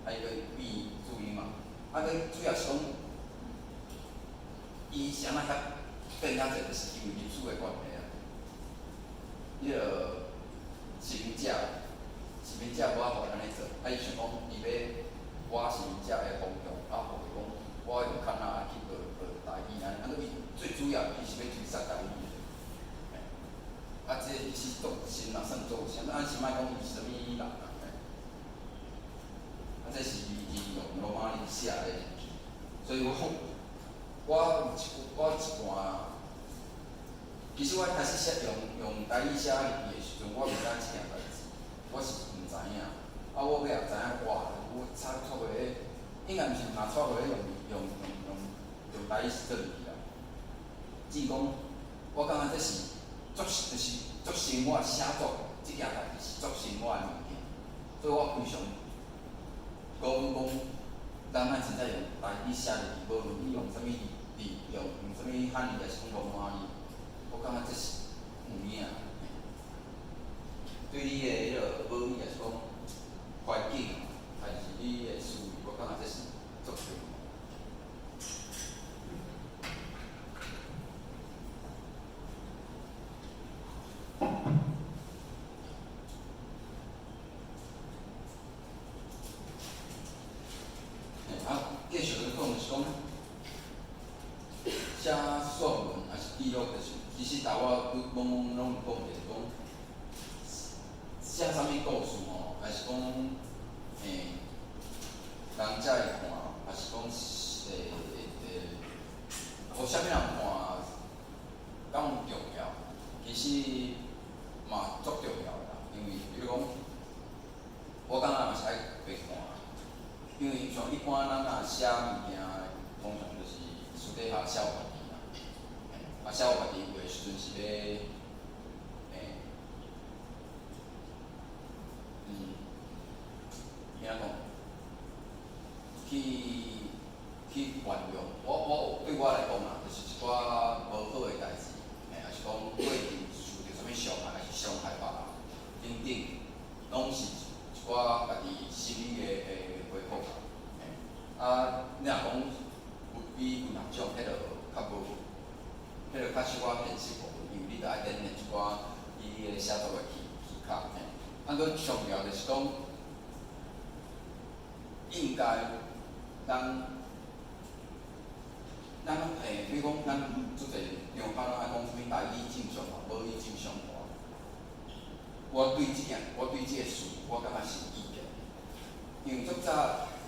来伊个变注音嘛。主要是讲，伊是安怎变遐济，就是因为历史的关系啊。迄个是名者无法互咱咧做，伊想讲伊要我是名者的方向，互伊讲我用较难去学台语安尼，伊最主要伊是要推广台语的。这伊是做先啦，算做先，先莫讲伊是啥物人啊。这是伊用罗马尼写的，所以我有一段，其实我开始用台语写字的时阵，我袂知这件代志，我是毋知影。我尾也知影我差不多应该毋是差不多用台语写字啦。只讲我感觉这是就是足生活写作这件代志是足生活的物件，所以我非常鼓讲，咱咱真正用台语写入去，无论你用啥物字，用啥物汉语还是讲罗马语，我感觉这是有影。对你的迄个母语来是讲环境，还是你的思维，我感觉这是足重要。继续咧讲就是讲，写作文还是记录，就是其实大我往往拢有讲就是讲，写啥物故事吼，还是讲人才会看，还是讲互啥物人看，敢有重要？其实嘛足重要啦，因为比如讲，我感觉嘛是爱白看。因为像一般咱若写物件，通常就是私底下写有家己啦，写有家己有诶时阵是要，怎讲？去原谅。我对我来讲啦，就是一寡无好诶代志，还是讲过去受着啥物伤害，还是伤害别人，等等，拢是一寡家己心理诶回复啦。你若讲比有人种，迄著较无，迄著较小可现实部分，因为你著爱练练一寡伊个写作诶技巧。搁上了就是讲，应该比如讲咱做者长拍拢爱讲啥物台语正常化、母语正常化。我对即个事，我感觉是有意见，因为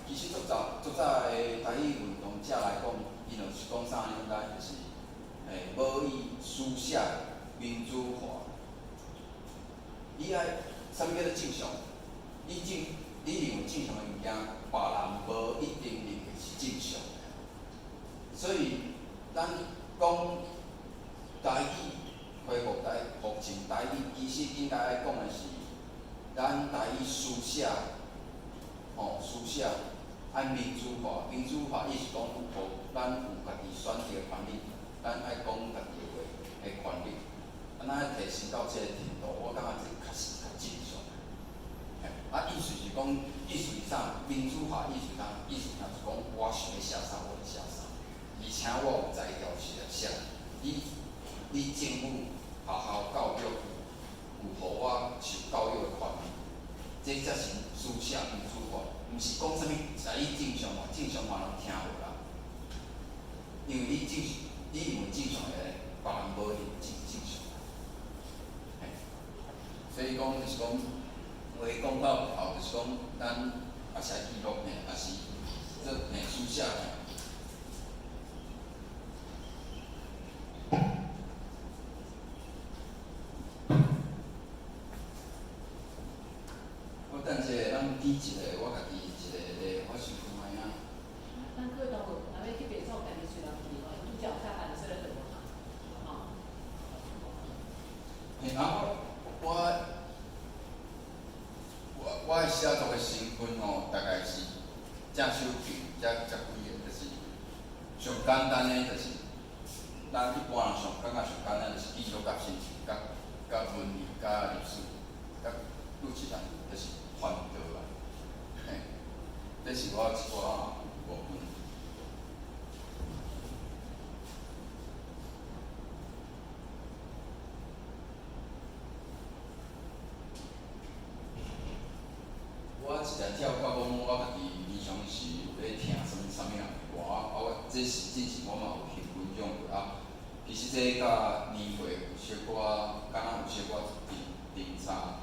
其实足早诶台语运动者来讲，伊就是讲啥呢？就是母语书写民主化。你爱啥物叫做正常？你认为正常诶物件，别人无一定认为是正常诶。所以咱讲台语恢复目前台语，其实应该爱讲诶是，咱台语书写，书写按民主化。民主化意思讲，互咱有家己选择诶权利，咱爱讲家己诶话诶权利。咱爱提升到即个程度，我感觉这确实较正常。意思是讲，意思是啥？民主化意思是讲，我想要写啥，我就写啥，而且我有材料是来写。你政府学校教育有互我受教育的权利，这才是书写民主化，毋是讲啥物台语正常化，正常化人听无啦。因为你认为正常的，别人无认为正常。所以讲就是讲，话讲到后就是讲，咱也是爱记录也是做书写我等者，咱记一个，我家己一个我想看卖啊。咱过当若要去白草，家己随人去哦，拄则有下班说咧就无行，吼。我的写作的身份大概是正手笔，几个，就是上简单的，就是咱一般人感觉上简单，就是记录甲心情、甲文字、甲历史、甲有一项就是传道啦。这是我一寡部分。我一直跳到讲，我家己平常是有咧听啥物人的歌，这是我嘛有去分享过啊。其实这甲年岁有小可，敢若有小可定差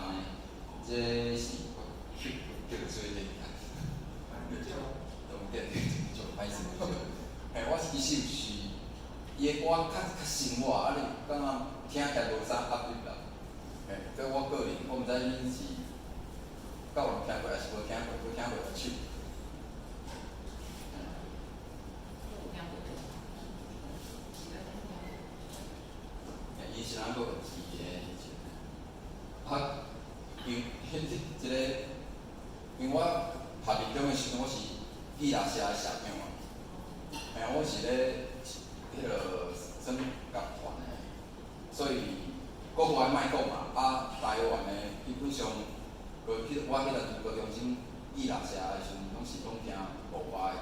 呢，这是叫做做咧，就歹势。我其实是伊的歌较生活，你感觉听起来无啥压力啦。这我个人，我毋知恁是。敢有人听过，还是无听过？无听过就手。伊是咱个字的，因为迄一个，因为我拍面中的时阵，我是我是咧迄个什么乐团的，所以国外莫讲嘛，台湾的基本上，我迄个高中生艺术社的时阵，拢是拢听国外的，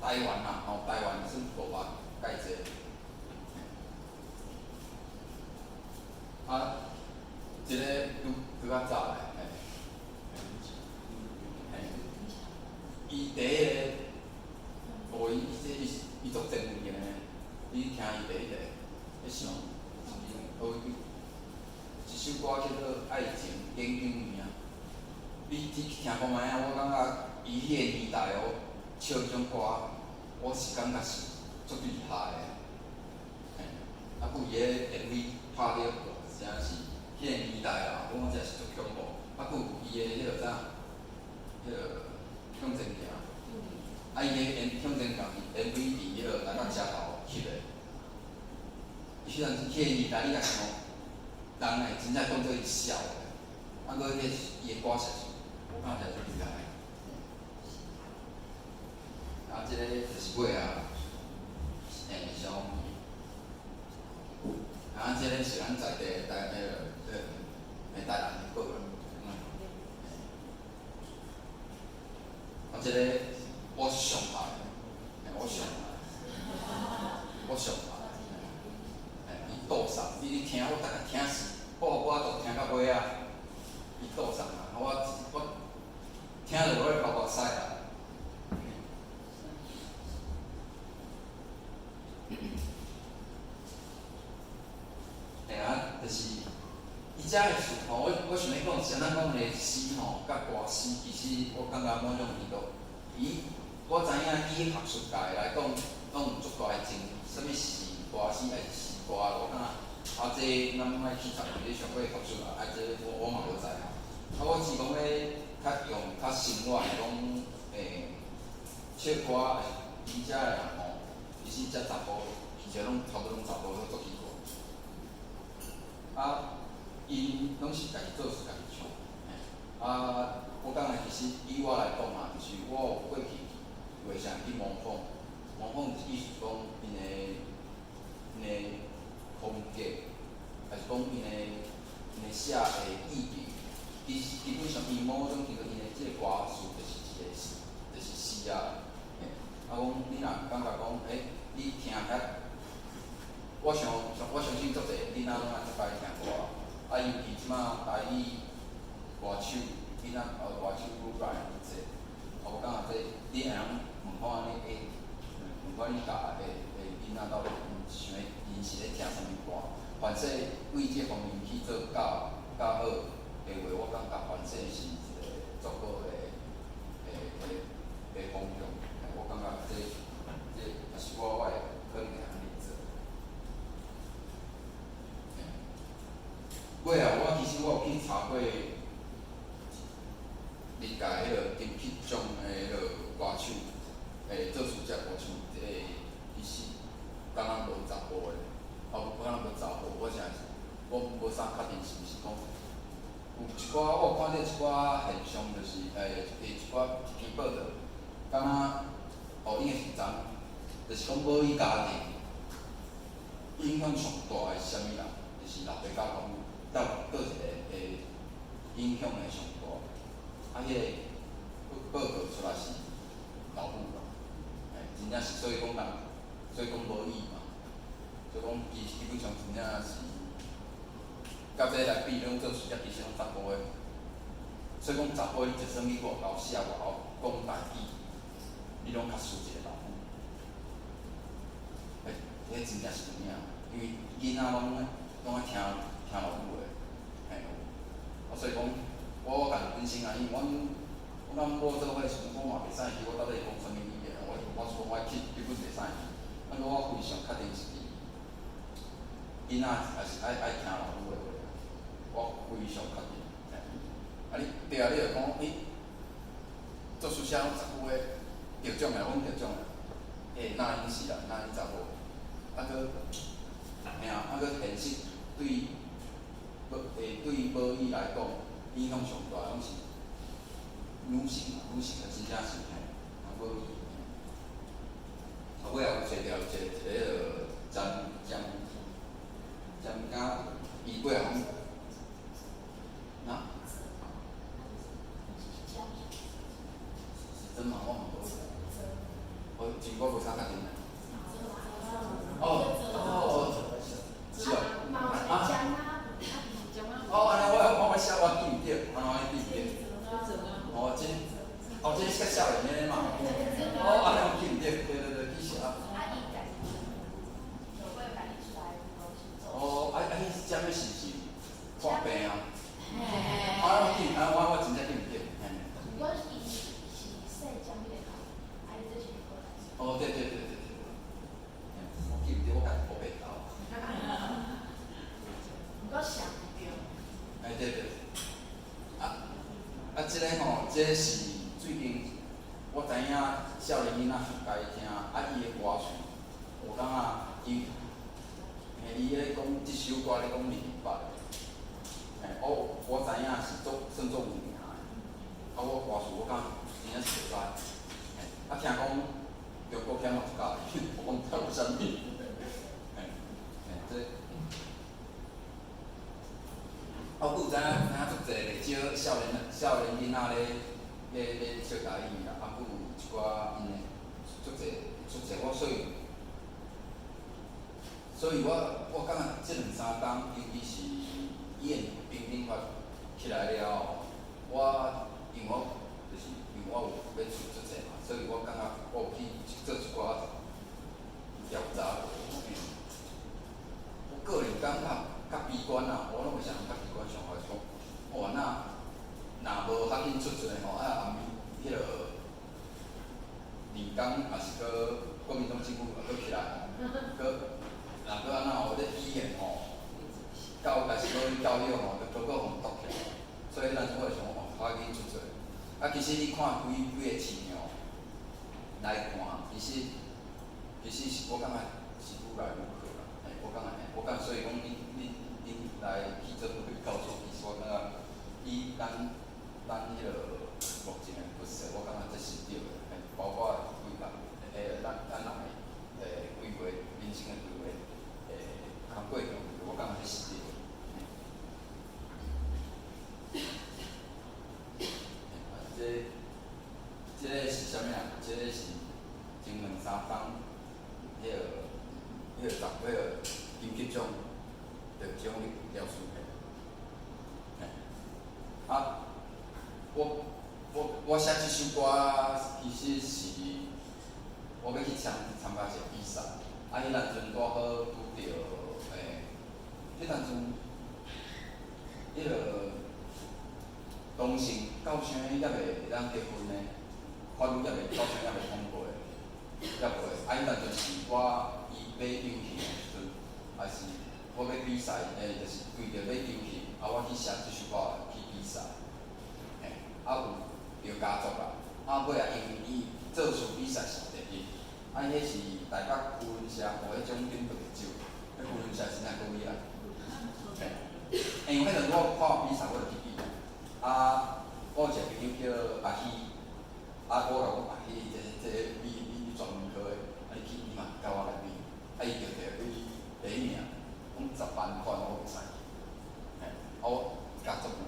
台湾啊，台湾算国外介济。一个拄较早的，伊第一个，无伊足前卫的，你听伊第一个，迄首，一首歌叫做《爱情研究院》啊。你听看卖啊，我感觉伊迄个年代哦，唱迄种歌，我是感觉是足厉害的。啊，佮伊个 MV 拍了，真是迄个年代啦，我讲真是足恐怖。啊，佮伊个迄个啥，迄个向前行，啊，伊个向前行 MV 伫迄个咱个车头翕的。伊迄阵迄个年代，你甲想，人会真正当做伊笑的，啊，佮迄伊个歌是，我感觉足厉害。啊，即个就是尾啊，像。啊，即个是咱在地台南的报啊。啊，即个我是上海的，我上海的，伊倒送，你听我逐个听死，我都听到尾啊，伊倒送啊，我听着我咧流目屎啊。就是伊遮个词吼，我想要讲，像咱讲个诗吼，甲歌诗，其实我感觉某种程度，我知影以学术界来讲，拢有足大个争议，啥物是歌诗还是诗歌，我感觉这咱莫去插入咧上尾学术啊，这我嘛无知啊。我是讲咧较用较生活讲唱歌，伊遮个人吼，其实遮查甫，其实拢差不多拢查甫，拢足奇怪。因拢是家己做事家己唱，我感觉其实以我来讲啊，就是我有过去袂啥去模仿，意思讲因个风格，还是讲因个写的意境，基本上伊某种程度因的即个歌词就是诗啊。讲你若感觉讲，你听遐。我相信足侪囡仔拢爱足爱听歌，尤其即马台语歌手，囡仔歌手愈来愈济。我感觉你会晓问看问看你教的囡仔到底想因是咧听啥物歌，凡说为即方面去做较好的话，我感觉凡说是一个足好的方向。我感觉这也是我会可能会安尼做。尾啊，其实我有去查过历届迄个金曲奖的迄个歌手，作词者歌手，伊是敢若无查甫的，敢若无查甫，我无啥确定是毋是讲。有一寡我有看到一寡现象，就是一寡篇报道，敢若应该是就是讲母语家庭影响上大的是啥物人？就是老爸甲老母。倒一个会影响会上大，迄个报告出来是老母啦，真正是所以讲无语嘛，所以讲基本上真正是，甲这来比，拢做事业其实拢查甫的，所以讲查甫你就算去外口写外口讲台语，你拢较输一个老母，迄真正是有影，因为囡仔拢爱听老母的。所以讲，我家己本身啊，因为阮某做伙时，我嘛袂使去，我到底讲啥物语言？我说我去基本袂使。我非常确定是囡仔还是爱听老母的话，我非常确定。你对啊，你就讲，作词写拢查甫的，得奖的，阮得奖的，那因是啦，那因查甫，搁现实对母语来讲，影响上大拢是女性的真正是母语。尾啊有找着一个江甲衣柜啊，啊？真嘛，我嘛无，我真我无啥确定嘞。是哦。安尼我写我记毋着，安尼记毋着。这较少年的嘛。安尼我记毋着，对，记少。迄是针的是破病啊。我真正记毋着。对，我记毋着，我家己补白头。对。即个吼，这是最近我知影少年囡仔上介意听，伊的歌曲，有感觉伊咧讲即首歌咧讲明白。我知影是算做有名的，我歌词我感觉真正是会使。听讲中国腔嘛有教的，我讲听有啥物？这。还有知影足侪袂少少年囡仔咧笑台语啦，还有一寡因诶足侪所以我感觉即两三工，尤其是演冰冰发起来了后，因为我有要出册嘛，所以我感觉我有去做一寡调查。我个人感觉较悲观啦，我拢为啥较悲观？上来讲，若无较紧出册吼，暗迄落年工也是国民党政府搁起来，若搁安怎咧语言吼，也是教育吼，搁互堵起来，所以咱我会想较紧出册。其实你看几个市场来看，其实是我感觉是愈来愈好啦。我感觉所以讲恁来去做去告诉，其实我感觉以咱迄落目前的特色，我感觉这是对的。包括规划咱人的规划，人生的规划，工过程，我感觉这是对的。这个是啥物啊？这个是前两三天，迄个金曲奖得奖了事嘿。我写即首歌，其实是我要去参加一个比赛，迄当阵拄好拄着迄当阵迄落同性教生还袂当结婚的，法律教生还袂通过的，迄当阵是我要游戏的时阵，也是我要比赛，就是为着要游戏，我去写即首歌去比赛，有加速啦，尾因为伊做事比赛是第一，迄是台北扶轮社无迄种顶特别少，迄扶轮社真正够厉害。因为迄阵我看比赛，我就去比，我有一个朋友叫阿希，我甲讲阿希，这你专门科的，你嘛甲我来比，伊就摕第一名，讲10万块我袂使，我加速尔。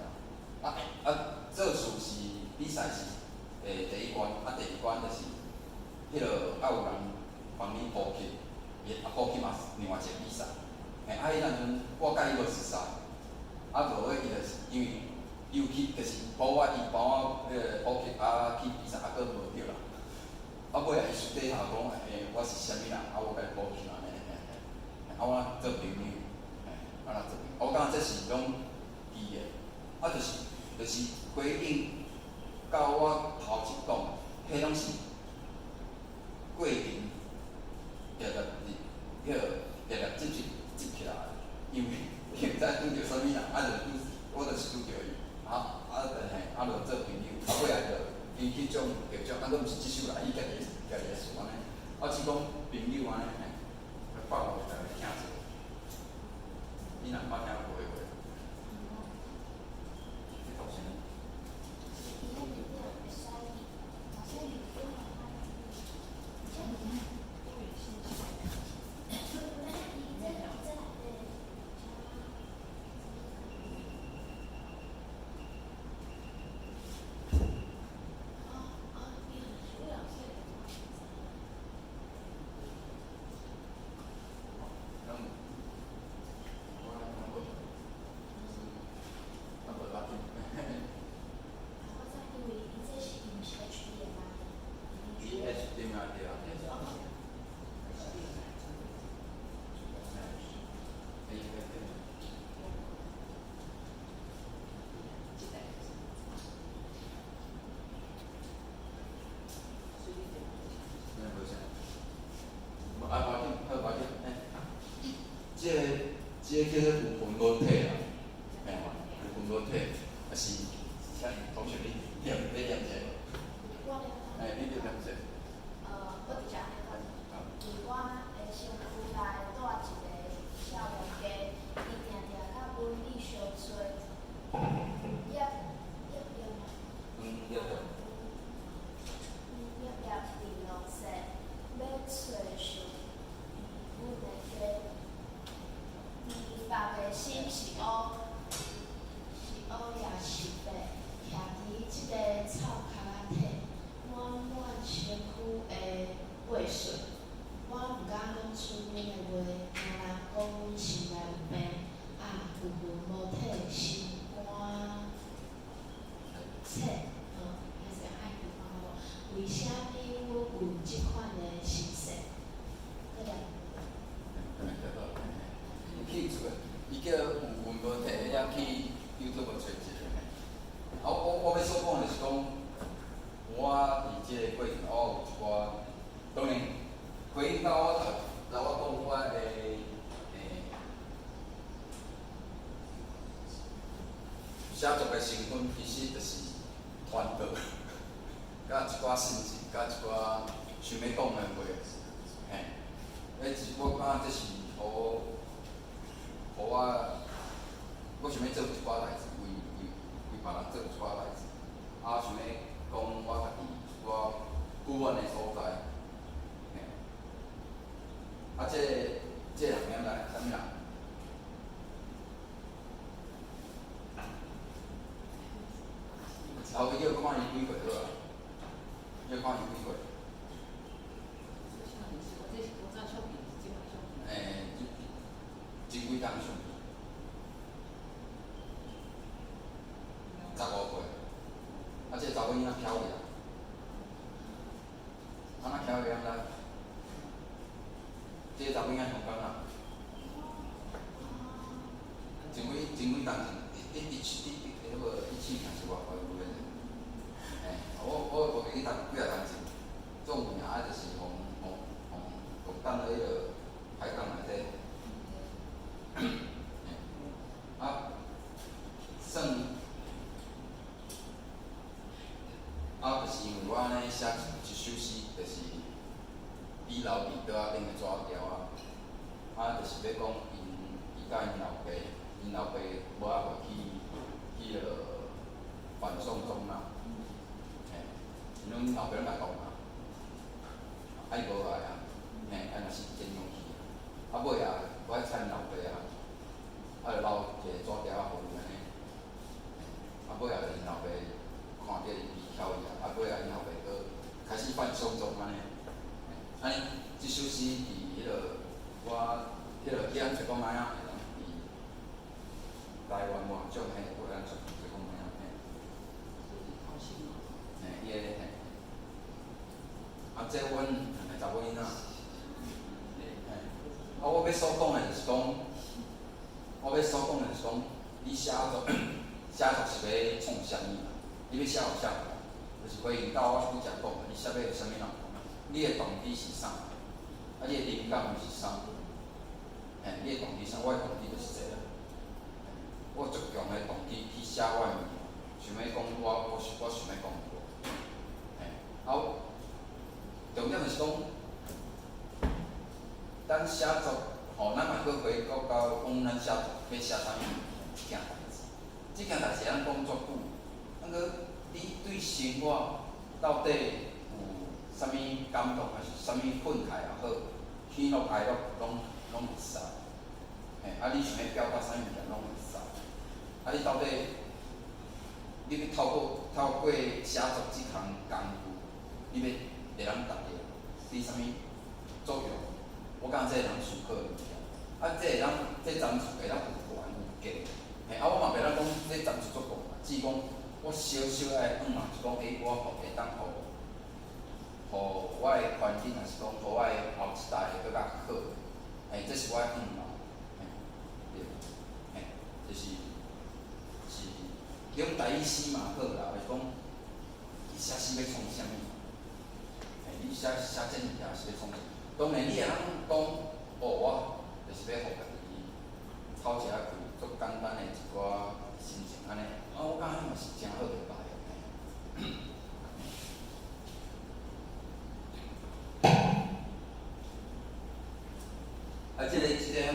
做事是比赛是第一关，第二关就是迄落有人帮你补给，补给嘛是另外一个比赛。迄当阵我甲伊无熟识，无伊就是因为伊有去就是伊帮我补给去比赛，佫无着啦。尾伊私底下讲我是啥物人，我甲伊补给安尼，我做朋友，我感觉这是种奇的，就是回应到我头前讲，迄拢是过程，接起来，因为毋知拄着啥物人，我就是拄着伊，就做朋友，尾来就金曲奖得奖，佫毋是即首啦，伊家己会输安尼，只讲朋友安尼，放落来听者，你若捌听过的话。你读啥？叫有问无题，遐去 YouTube 找一个。啊，我要所讲就是讲，我伫即个过程，我有一寡，当然回应到我头甲我讲我的写作的身份，其实就是团队，甲一寡心情，甲一寡想要讲的话，嘿，我感觉这是互我想要做一寡代志，为别人做一寡代志，啊，想要讲我家己一寡久远的所在，嘿，啊，这人点来，啥物人？后尾叫看伊几岁好啊？叫看伊几岁？真几当上？15岁，啊，这查某囡仔巧尔，安那巧尔安怎？这查某囡仔上港啊？真几当前？迄个17年是偌快有诶？嘿，我无记几啊当前，做物件啊，就是互放在迄个海港内底。啊，算，就是因为我安尼写一首诗，就是比老弟倒仔顶的纸条啊，就是要讲伊甲因老爸无仔回去迄个反送中啦，嘿，因拢老爸拢来讲啊，伊无来啊，嘿，若是真勇气，尾啊，我爱请因老爸啊。就留一个纸条啊，互伊安尼。尾啊，因老爸看着伊巧伊啊，尾啊，因老爸搁开始反送中安尼。安尼，即首诗伫迄个我迄个去咱找讲哪样会当伫台湾外种嘿，我咱找讲哪样嘿。嘿，伊个嘿。啊，这阮两个查某囡仔。嘿，我要所讲的就是讲。我要所讲的是讲，你写作是要创啥物嘛？你要写互啥物？就是回应到我拄则讲的，你写要有啥物人？你的动机是啥？啊，你的灵感是啥？嘿，你的动机啥？我的动机就是这个。我足强的动机去写我的物件，想要讲我想要讲的话。嘿，啊，重点就是讲，咱写作。咱嘛搁回到讲咱写作要写啥物一件代志，即件代志咱讲足久，你对生活到底有啥物感动，还是啥物愤慨也好，喜怒哀乐拢会使，嘿，你想要表达啥物物件拢会使，你到底你要透过写作即项工具，你要让人达到是啥物作用？我感觉这个人思考的物件，这个人这层次会当有悬有低，嘿，我嘛袂当讲这层次足高，只讲我小小爱嘛是讲，我会当互我的环境，还是讲互我的后一代会更较好，嘿，这是我的嘛，嘿，对，嘿，就是用台语诗嘛好啦，就是讲，你写诗要创啥物？嘿，你写这物件是要创啥？当然，你会通讲，我就是要互家己透一下开，足简单的一寡心情安尼。我感觉嘛是真好个白个。即个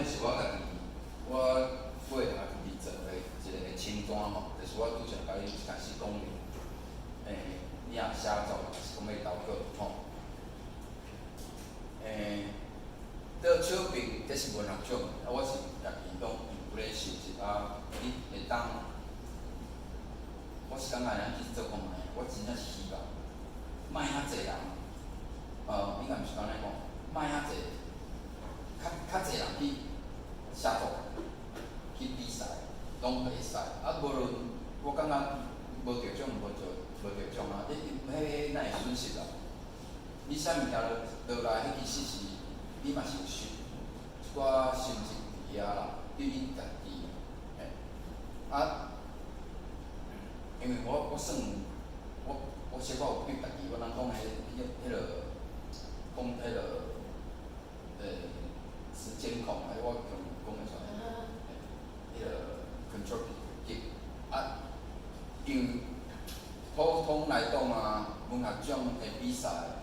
是我家己，我过来伫做的一个清单吼，就是我拄则甲你一开始讲的，你若写作，还是讲要投稿吼。倒手柄，这是文学奖，我是家己拢有咧收集你会当，我是感觉咱去做看卖，我真正是希望，莫遐济人，应该毋是安尼讲，莫遐济，较济人去写作，去比赛，拢袂使，无论我感觉无得奖无得奖迄哪会损失啊？你写物件落来，迄其实是你嘛是有一寡心情伫遐啦。你对伊家己，嘿，啊，因为我算我小可有对家己，我人讲迄落讲迄落时间控，我讲袂出来，迄落 control 啊，因为普通来讲啊，文学奖的比赛。